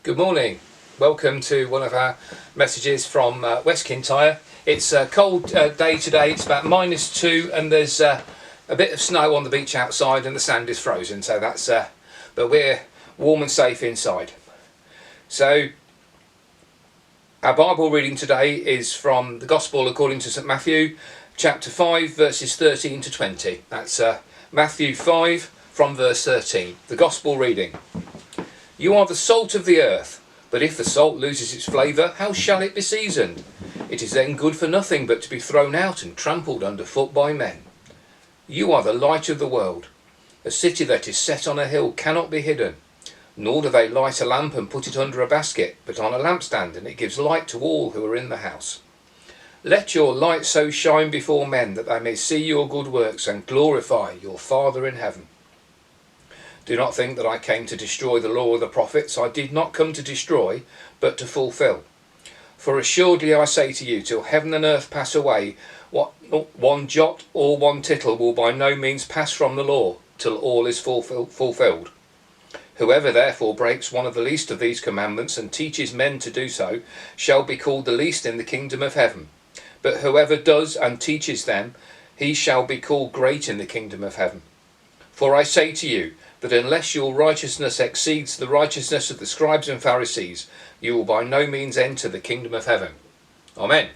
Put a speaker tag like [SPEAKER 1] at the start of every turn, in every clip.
[SPEAKER 1] Good morning. Welcome to one of our messages from West Kintyre. It's a cold day today. It's about -2 and there's a bit of snow on the beach outside and the sand is frozen. So that's but we're warm and safe inside. So our Bible reading today is from the Gospel according to St Matthew, chapter 5, verses 13 to 20. That's Matthew 5 from verse 13. The Gospel reading. You are the salt of the earth, but if the salt loses its flavour, how shall it be seasoned? It is then good for nothing but to be thrown out and trampled underfoot by men. You are the light of the world. A city that is set on a hill cannot be hidden. Nor do they light a lamp and put it under a basket, but on a lampstand, and it gives light to all who are in the house. Let your light so shine before men that they may see your good works and glorify your Father in heaven. Do not think that I came to destroy the law of the prophets. I did not come to destroy, but to fulfill. For assuredly I say to you, till heaven and earth pass away, one jot or one tittle will by no means pass from the law, till all is fulfilled. Whoever therefore breaks one of the least of these commandments and teaches men to do so, shall be called the least in the kingdom of heaven. But whoever does and teaches them, he shall be called great in the kingdom of heaven. For I say to you, that unless your righteousness exceeds the righteousness of the scribes and Pharisees, you will by no means enter the kingdom of heaven. Amen.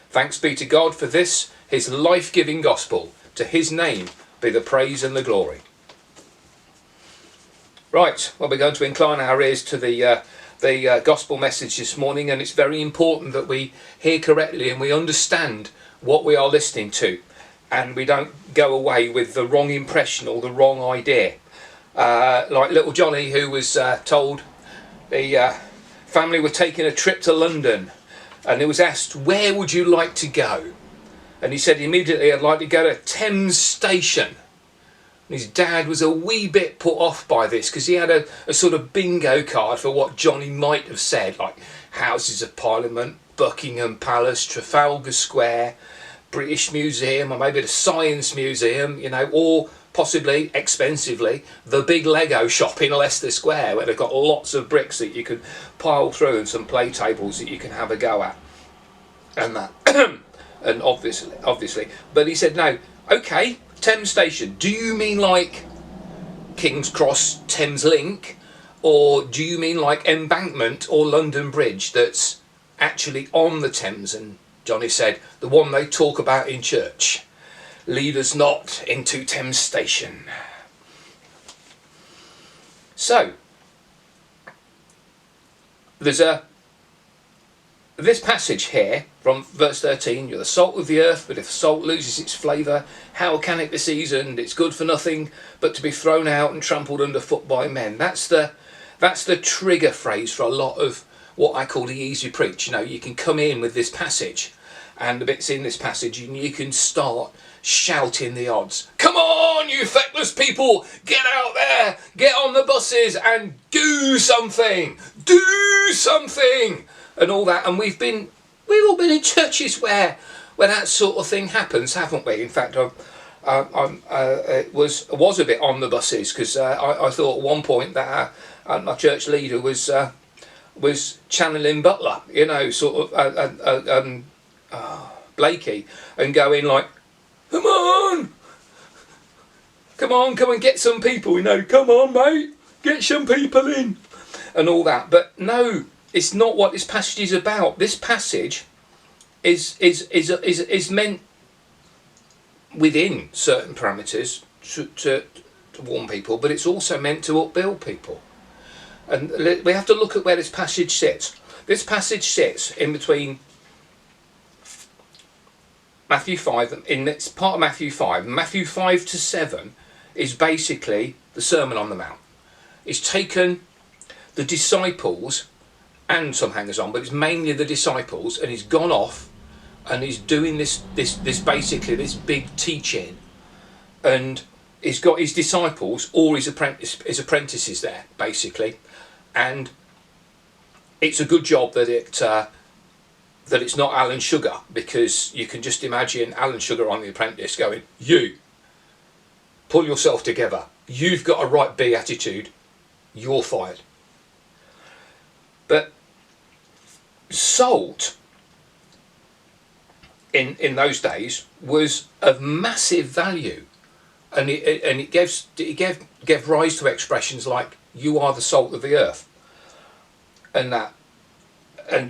[SPEAKER 1] Thanks be to God for this, his life-giving gospel. To his name be the praise and the glory. Right, well, we're going to incline our ears to the gospel message this morning, and it's very important that we hear correctly and we understand what we are listening to, and we don't go away with the wrong impression or the wrong idea. Like little Johnny, who was told the family were taking a trip to London, and he was asked, where would you like to go? And he said immediately, I'd like to go to Thames Station. And his dad was a wee bit put off by this, because he had a sort of bingo card for what Johnny might have said, like Houses of Parliament, Buckingham Palace, Trafalgar Square, British Museum, or maybe the Science Museum, or possibly, expensively, the big Lego shop in Leicester Square, where they've got lots of bricks that you can pile through and some play tables that you can have a go at. And that, and obviously. But he said, no, okay, Thames Station, do you mean like King's Cross Thames Link? Or do you mean like Embankment or London Bridge that's actually on the Thames? And Johnny said, the one they talk about in church. Lead us not into Thames Station. So, there's this passage here from verse 13. You're the salt of the earth, but if salt loses its flavour, how can it be seasoned? It's good for nothing but to be thrown out and trampled underfoot by men. That's the trigger phrase for a lot of what I call the easy preach. You can come in with this passage, and the bits in this passage, and you can start shouting the odds. Come on, you feckless people, get out there, get on the buses and do something, and all that. And we've all been in churches where that sort of thing happens, haven't we? In fact, it was a bit on the buses, because I thought at one point that my church leader was channeling Butler, sort of Blakey, and going like, come on, get some people, come on, mate, get some people in, and all that. But no, it's not what this passage is about. This passage is meant within certain parameters to warn people, but it's also meant to upbuild people. And we have to look at where this passage sits. This passage sits in between Matthew 5, it's part of Matthew 5. Matthew 5 to 7 is basically the Sermon on the Mount. It's taken the disciples and some hangers-on, but it's mainly the disciples, and he's gone off and he's doing this basically this big teaching, and he's got his disciples or his apprentices there, basically, and it's a good job that it's not Alan Sugar, because you can just imagine Alan Sugar on The Apprentice going, you, pull yourself together, you've got a right B attitude, you're fired. salt in those days was of massive value, and it gave rise to expressions like "you are the salt of the earth," and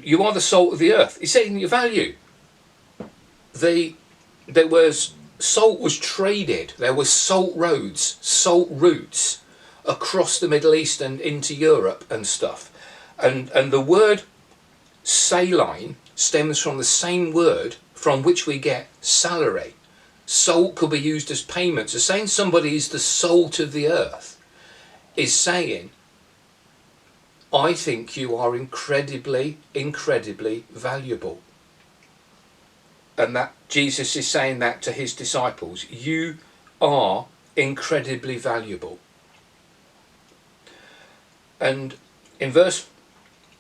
[SPEAKER 1] "you are the salt of the earth." It's saying your value. Salt was traded. There was salt roads, salt routes across the Middle East and into Europe and stuff, and the word saline stems from the same word from which we get salary. Salt could be used as payment. So saying somebody is the salt of the earth is saying, I think you are incredibly, incredibly valuable. And that Jesus is saying that to his disciples. You are incredibly valuable. And in verse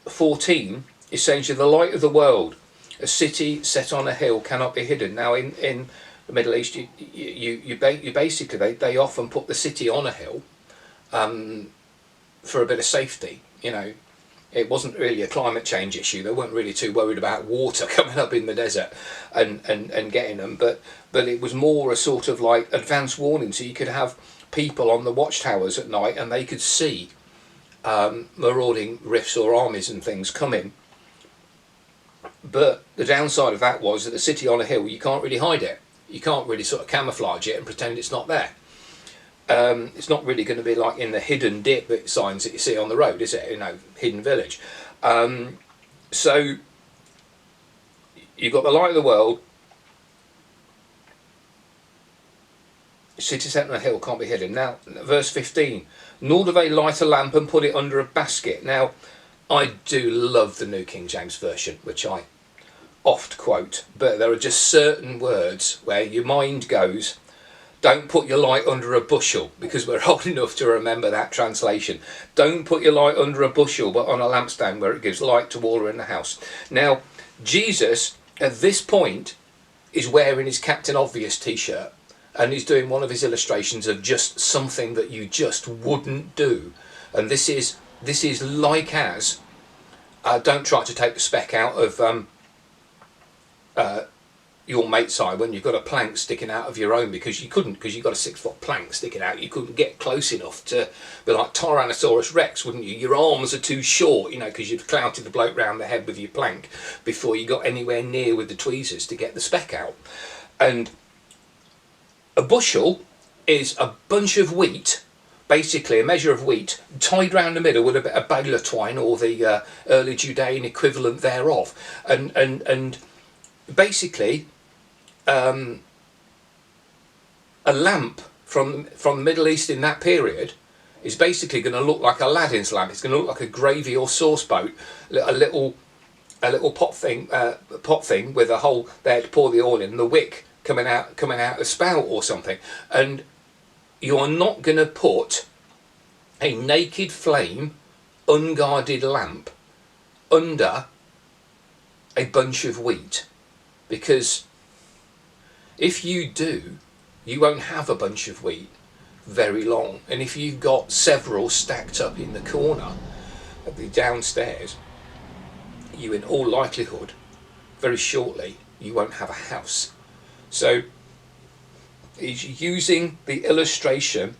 [SPEAKER 1] 14, it's saying, you're the light of the world. A city set on a hill cannot be hidden. Now, in the Middle East, you basically, they often put the city on a hill for a bit of safety. You know, it wasn't really a climate change issue. They weren't really too worried about water coming up in the desert and getting them. But it was more a sort of like advance warning. So you could have people on the watchtowers at night and they could see marauding rifts or armies and things coming. But the downside of that was that the city on a hill, you can't really hide it. You can't really sort of camouflage it and pretend it's not there. It's not really going to be like in the hidden dip signs that you see on the road, is it? You know, hidden village. So you've got the light of the world. City set on a hill can't be hidden. Now, verse 15. Nor do they light a lamp and put it under a basket. Now, I do love the New King James Version, which I oft quote, but there are just certain words where your mind goes, don't put your light under a bushel, because we're old enough to remember that translation. Don't put your light under a bushel, but on a lampstand where it gives light to all in the house. Now, Jesus, at this point, is wearing his Captain Obvious t-shirt, and he's doing one of his illustrations of just something that you just wouldn't do. And this is like as, don't try to take the speck out of your mate's eye when you've got a plank sticking out of your own, because you couldn't, because you've got a 6-foot plank sticking out. You couldn't get close enough to be like Tyrannosaurus Rex, wouldn't you? Your arms are too short, you know, because you've clouted the bloke round the head with your plank before you got anywhere near with the tweezers to get the speck out. And a bushel is a bunch of wheat, basically a measure of wheat, tied round the middle with a bit of baler twine, or the early Judean equivalent thereof. And basically, a lamp from the Middle East in that period is basically going to look like Aladdin's lamp. It's going to look like a gravy or sauce boat, a little pot thing with a hole there to pour the oil in, and the wick coming out a spout or something. And you're not going to put a naked flame, unguarded lamp under a bunch of wheat, because if you do, you won't have a bunch of wheat very long. And if you've got several stacked up in the corner of the downstairs, you in all likelihood, very shortly, you won't have a house. So he's using the illustration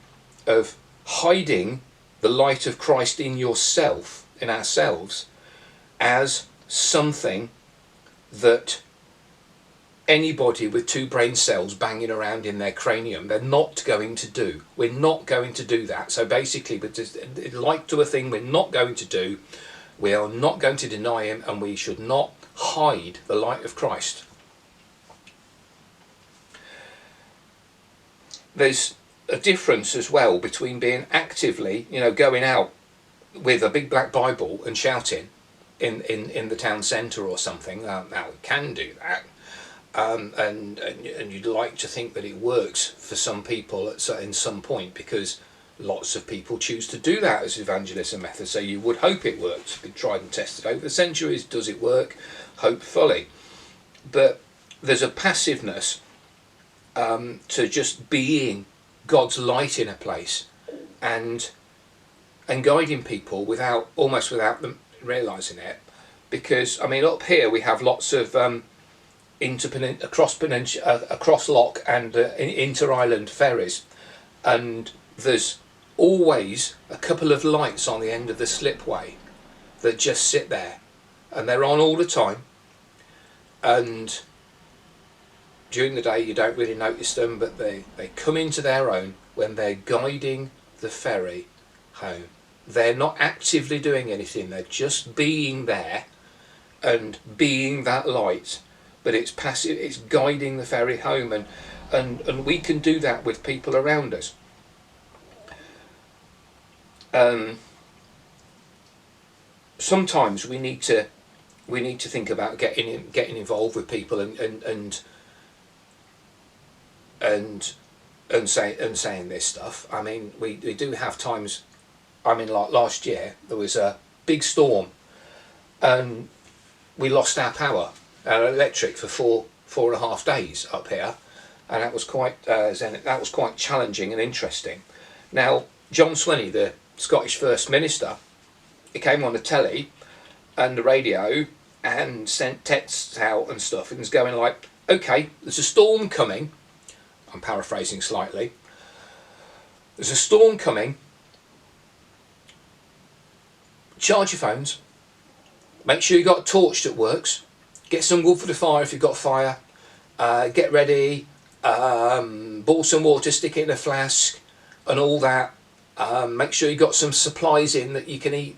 [SPEAKER 1] of hiding the light of Christ in yourself, in ourselves, as something that anybody with 2 brain cells banging around in their cranium, they're not going to do. We're not going to do that. So basically, with like to a thing we're not going to do, we are not going to deny him, and we should not hide the light of Christ. There's a difference as well between being actively, you know, going out with a big black Bible and shouting in the town centre or something. Now we can do that, and you'd like to think that it works for some people in some point, because lots of people choose to do that as evangelism method. So you would hope it works. Been tried and tested over the centuries. Does it work? Hopefully. But there's a passiveness to just being God's light in a place and guiding people almost without them realising it, because I mean up here we have lots of across lock and inter-island ferries, and there's always a couple of lights on the end of the slipway that just sit there, and they're on all the time, and during the day you don't really notice them, but they come into their own when they're guiding the ferry home. They're not actively doing anything, they're just being there and being that light, but it's passive, it's guiding the ferry home, and we can do that with people around us. Sometimes we need to think about getting involved with people and saying this stuff. I mean, we do have times. I mean, like last year there was a big storm and we lost our power, our electric, for four and a half days up here, and that was quite challenging and interesting. Now, John Swinney, the Scottish First Minister, he came on the telly and the radio and sent texts out and stuff, and was going like, okay, there's a storm coming. I'm paraphrasing slightly. There's a storm coming. Charge your phones. Make sure you've got a torch that works. Get some wood for the fire if you've got fire. Get ready. Boil some water, stick it in a flask and all that. Make sure you've got some supplies in that you can eat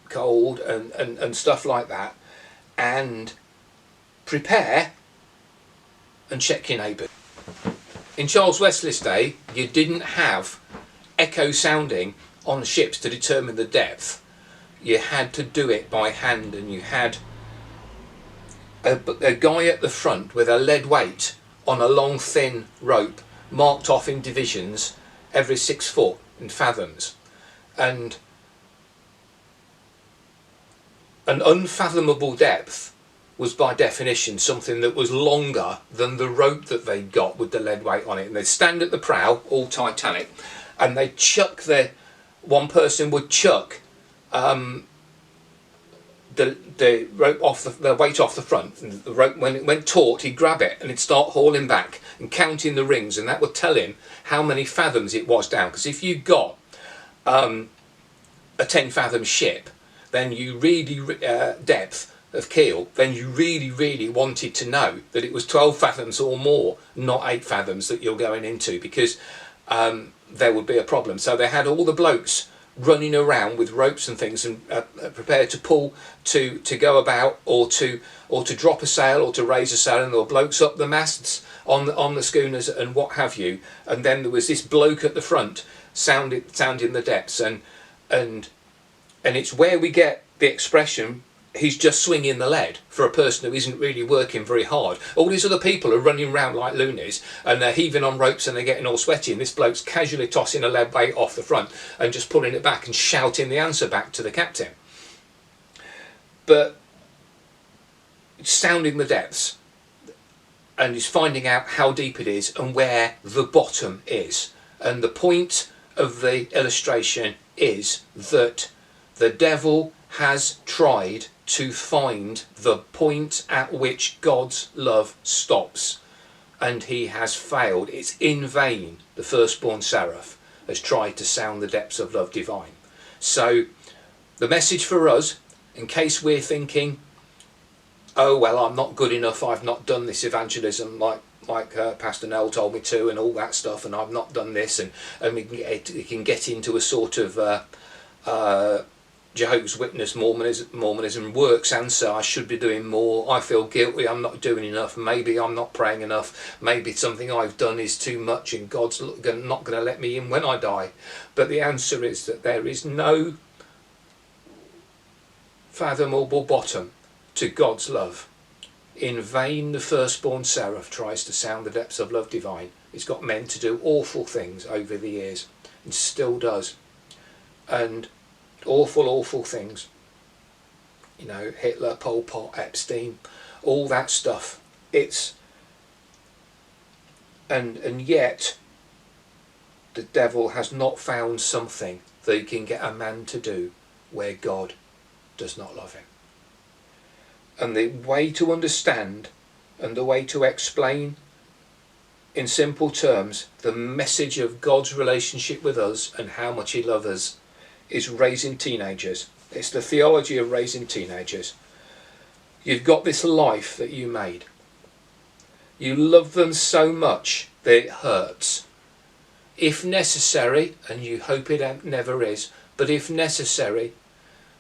[SPEAKER 1] cold and stuff like that. And prepare and check your neighbour. In Charles Wesley's day, you didn't have echo sounding on the ships to determine the depth. You had to do it by hand, and you had a guy at the front with a lead weight on a long thin rope marked off in divisions every 6 foot in fathoms, and an unfathomable depth was by definition something that was longer than the rope that they got with the lead weight on it. And they'd stand at the prow, all Titanic, and they'd chuck one person would chuck the rope off the weight off the front, and the rope, when it went taut, he'd grab it and he'd start hauling back and counting the rings, and that would tell him how many fathoms it was down. Because if you got a 10 fathom ship, then you really depth of keel, then you really wanted to know that it was 12 fathoms or more, not 8 fathoms that you're going into, because there would be a problem. So they had all the blokes running around with ropes and things, and prepared to pull to go about, or to drop a sail or to raise a sail, and there were blokes up the masts on the schooners and what have you. And then there was this bloke at the front sounding the depths, and it's where we get the expression, he's just swinging the lead, for a person who isn't really working very hard. All these other people are running around like loonies, and they're heaving on ropes and they're getting all sweaty, and this bloke's casually tossing a lead weight off the front and just pulling it back and shouting the answer back to the captain. But it's sounding the depths, and he's finding out how deep it is and where the bottom is. And the point of the illustration is that the devil has tried to find the point at which God's love stops, and he has failed. It's in vain the firstborn seraph has tried to sound the depths of love divine. So the message for us, in case we're thinking, oh well, I'm not good enough, I've not done this evangelism like Pastor Nell told me to, and all that stuff, and I've not done this, and we can get into a sort of Jehovah's Witness, Mormonism works answer. I should be doing more. I feel guilty. I'm not doing enough. Maybe I'm not praying enough. Maybe something I've done is too much, and God's not going to let me in when I die. But the answer is that there is no fathomable bottom to God's love. In vain the firstborn seraph tries to sound the depths of love divine. It's got men to do awful things over the years, and still does. And awful things, you know, Hitler, Pol Pot, Epstein, all that stuff. It's and yet the devil has not found something that he can get a man to do where God does not love him. And the way to understand and the way to explain in simple terms the message of God's relationship with us and how much he loves us is raising teenagers. It's the theology of raising teenagers. You've got this life that you made. You love them so much that it hurts. If necessary, and you hope it never is, but if necessary,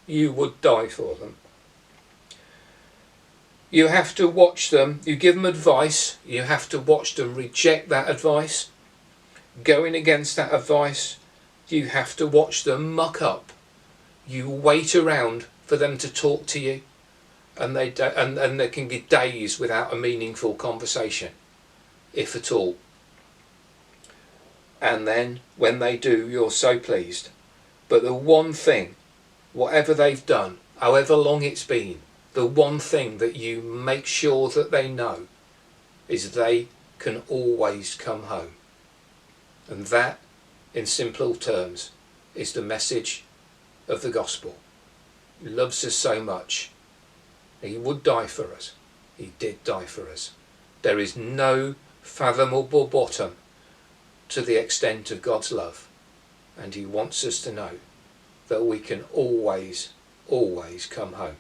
[SPEAKER 1] you would die for them. You have to watch them, you give them advice, you have to watch them reject that advice, going against that advice. You have to watch them muck up. You wait around for them to talk to you, and there can be days without a meaningful conversation, if at all. And then when they do, you're so pleased. But the one thing, whatever they've done, however long it's been, the one thing that you make sure that they know is they can always come home. And that, in simple terms, is the message of the gospel. He loves us so much. He would die for us. He did die for us. There is no fathomable bottom to the extent of God's love. And he wants us to know that we can always, always come home.